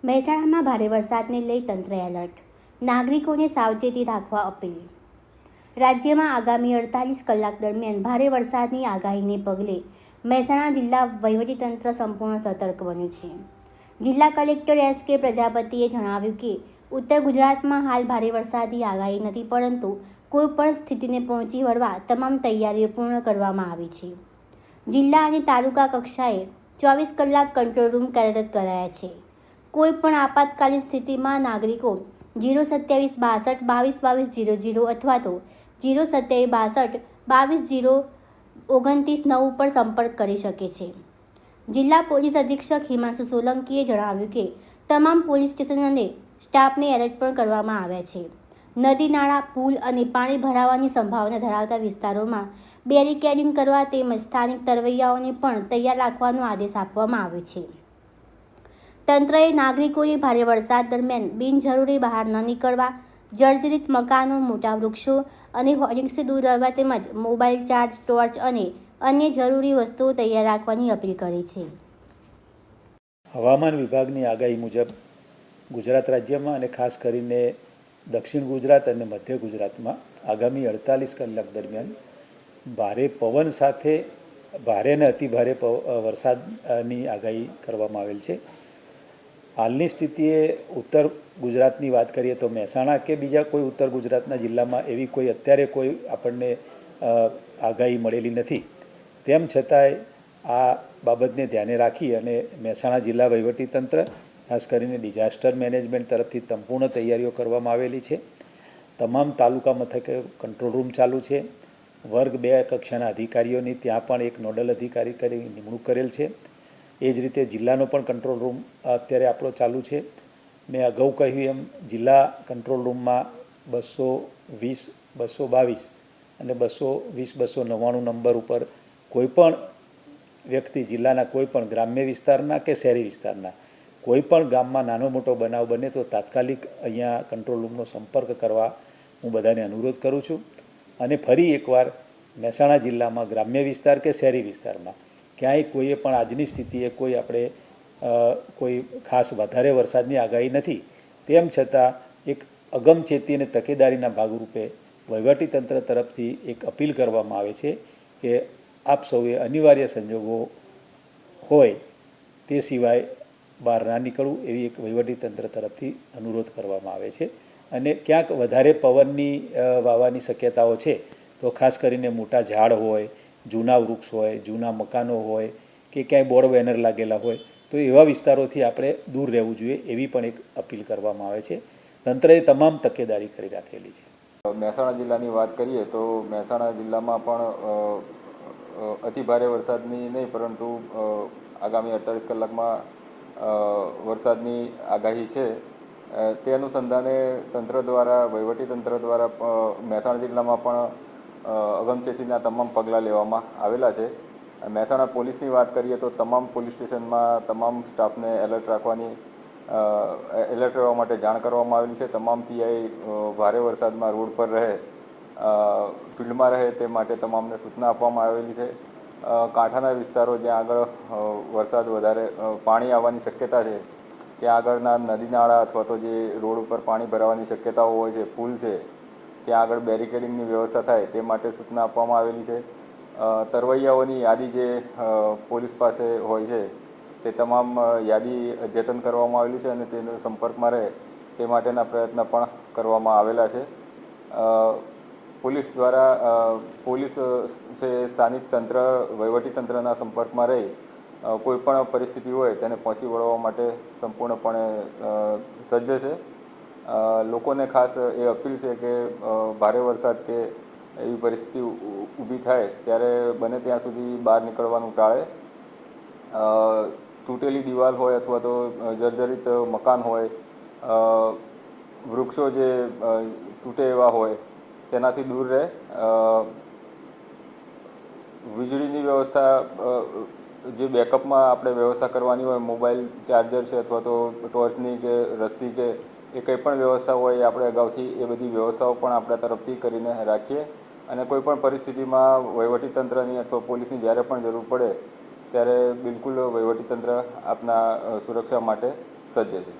મહેસાણામાં ભારે વરસાદને લઈ તંત્ર એલર્ટ, નાગરિકોને સાવચેતી રાખવા અપીલ। રાજ્યમાં આગામી 48 કલાક દરમિયાન ભારે વરસાદની આગાહીને પગલે મહેસાણા જિલ્લા વહીવટીતંત્ર સંપૂર્ણ સતર્ક બન્યું છે। જિલ્લા કલેક્ટર એસ.કે. પ્રજાપતિએ જણાવ્યું કે ઉત્તર ગુજરાતમાં હાલ ભારે વરસાદની આગાહી નથી, પરંતુ કોઈપણ સ્થિતિને પહોંચી વળવા તમામ તૈયારીઓ પૂર્ણ કરવામાં આવી છે। જિલ્લા અને તાલુકા કક્ષાએ 24 કલાક કંટ્રોલ રૂમ કાર્યરત કરાયા છે। કોઈપણ આપાતકાલીન સ્થિતિમાં નાગરિકો 02762 222200 અથવા તો 02762 220229 ઉપર સંપર્ક કરી શકે છે। જિલ્લા પોલીસ અધિક્ષક હિમાંશુ સોલંકીએ જણાવ્યું કે તમામ પોલીસ સ્ટેશન અને સ્ટાફને એલર્ટ પણ કરવામાં આવ્યા છે। નદી નાળા, પુલ અને પાણી ભરાવાની સંભાવના ધરાવતા વિસ્તારોમાં બેરિકેડિંગ કરવા તેમજ સ્થાનિક તરવૈયાઓને પણ તૈયાર રાખવાનો આદેશ આપવામાં આવ્યો છે। તંત્રએ નાગરિકોને ભારે વરસાદ દરમિયાન બિનજરૂરી બહાર ન નીકળવા, જર્જરિત મકાનો, મોટા વૃક્ષો અને હોર્ડિંગ્સથી દૂર રહેવા તેમજ મોબાઈલ ચાર્જ, ટોર્ચ અને અન્ય જરૂરી વસ્તુઓ તૈયાર રાખવાની અપીલ કરી છે। હવામાન વિભાગની આગાહી મુજબ ગુજરાત રાજ્યમાં અને ખાસ કરીને દક્ષિણ ગુજરાત અને મધ્ય ગુજરાતમાં આગામી 48 કલાક દરમિયાન ભારે પવન સાથે ભારે અને અતિભારે વરસાદની આગાહી કરવામાં આવેલ છે। હાલની સ્થિતિએ ઉત્તર ગુજરાતની વાત કરીએ તો મહેસાણા કે બીજા કોઈ ઉત્તર ગુજરાતના જિલ્લામાં એવી કોઈ અત્યારે કોઈ આપણને આગાહી મળેલી નથી। તેમ છતાંય આ બાબતને ધ્યાને રાખી અને મહેસાણા જિલ્લા વહીવટીતંત્ર ખાસ કરીને ડિઝાસ્ટર મેનેજમેન્ટ તરફથી સંપૂર્ણ તૈયારીઓ કરવામાં આવેલી છે। તમામ તાલુકા મથકે કંટ્રોલ રૂમ ચાલુ છે। વર્ગ 2 કક્ષાના અધિકારીઓની ત્યાં પણ એક નોડલ અધિકારી કરી નિમણૂક કરેલ છે। એ જ રીતે જિલ્લાનો પણ કંટ્રોલ રૂમ અત્યારે આપણો ચાલુ છે। મેં અગાઉ કહ્યું એમ જિલ્લા કંટ્રોલ રૂમમાં 220 222 અને 220 299 નંબર ઉપર કોઈપણ વ્યક્તિ જિલ્લાના કોઈપણ ગ્રામ્ય વિસ્તારના કે શહેરી વિસ્તારના કોઈપણ ગામમાં નાનો મોટો બનાવ બને તો તાત્કાલિક અહીંયા કંટ્રોલ રૂમનો સંપર્ક કરવા હું બધાને અનુરોધ કરું છું। અને ફરી એકવાર મહેસાણા જિલ્લામાં ગ્રામ્ય વિસ્તાર કે શહેરી વિસ્તારમાં ક્યાંય કોઈએ પણ આજની સ્થિતિએ કોઈ આપણે કોઈ ખાસ વધારે વરસાદની આગાહી નથી। તેમ છતાં એક અગમચેતી અને તકેદારીના ભાગરૂપે વહીવટીતંત્ર તરફથી એક અપીલ કરવામાં આવે છે કે આપ સૌએ અનિવાર્ય સંજોગો હોય તે સિવાય બહાર ના નીકળવું એવી એક વહીવટીતંત્ર તરફથી અનુરોધ કરવામાં આવે છે। અને ક્યાંક વધારે પવનની વાવાની શક્યતાઓ છે તો ખાસ કરીને મોટા ઝાડ હોય, જૂના વૃક્ષ હોય, જૂના મકાનો હોય કે ક્યાંય બોર્ડ બેનર લાગેલા હોય તો એવા વિસ્તારોથી આપણે દૂર રહેવું જોઈએ એવી પણ એક અપીલ કરવામાં આવે છે। તંત્રએ તમામ તકેદારી કરી રાખેલી છે। મહેસાણા જિલ્લાની વાત કરીએ તો મહેસાણા જિલ્લામાં પણ અતિભારે વરસાદની નહીં પરંતુ આગામી 48 કલાકમાં વરસાદની આગાહી છે। તે અનુસંધાને તંત્ર દ્વારા વહીવટીતંત્ર દ્વારા મહેસાણા જિલ્લામાં પણ અગમચેતીના તમામ પગલાં લેવામાં આવેલા છે। મહેસાણા પોલીસની વાત કરીએ તો તમામ પોલીસ સ્ટેશનમાં તમામ સ્ટાફને એલર્ટ રહેવા માટે જાણ કરવામાં આવેલી છે। તમામ પીઆઈ ભારે વરસાદમાં રોડ પર રહે, ફિલ્ડમાં રહે તે માટે તમામને સૂચના આપવામાં આવેલી છે। કાંઠાના વિસ્તારો જ્યાં આગળ વરસાદ વધારે પાણી આવવાની શક્યતા છે ત્યાં આગળના નદી નાળા અથવા તો જે રોડ ઉપર પાણી ભરાવાની શક્યતાઓ હોય છે, પુલ છે, ત્યાં આગળ બેરિકેડિંગની વ્યવસ્થા થાય તે માટે સૂચના આપવામાં આવેલી છે। તરવૈયાઓની યાદી જે પોલીસ પાસે હોય છે તે તમામ યાદી અદ્યતન કરવામાં આવેલી છે અને તેનો સંપર્કમાં રહે તે માટેના પ્રયત્ન પણ કરવામાં આવેલા છે। પોલીસ દ્વારા પોલીસ છે સ્થાનિક તંત્ર વહીવટીતંત્રના સંપર્કમાં રહી કોઈપણ પરિસ્થિતિ હોય તેને પહોંચી વળવા માટે સંપૂર્ણપણે સજ્જ છે। લોકોને ખાસ એ અપીલ છે કે ભારે વરસાદ કે એવી પરિસ્થિતિ ઊભી થાય ત્યારે બને ત્યાં સુધી બહાર નીકળવાનું ટાળે। તૂટેલી દિવાલ હોય અથવા તો જર્જરિત મકાન હોય, વૃક્ષો જે તૂટે એવા હોય તેનાથી દૂર રહે। વીજળીની વ્યવસ્થા જે બેકઅપમાં આપણે વ્યવસ્થા કરવાની હોય, મોબાઈલ ચાર્જર છે અથવા તો ટોર્ચની કે રસ્સી કે એ કંઈ પણ વ્યવસ્થા હોય એ આપણે અગાઉથી એ બધી વ્યવસ્થાઓ પણ આપણા તરફથી કરીને રાખીએ અને કોઈપણ પરિસ્થિતિમાં વહીવટીતંત્રની અથવા પોલીસની જ્યારે પણ જરૂર પડે ત્યારે બિલકુલ વહીવટીતંત્ર આપના સુરક્ષા માટે સજ્જ છે।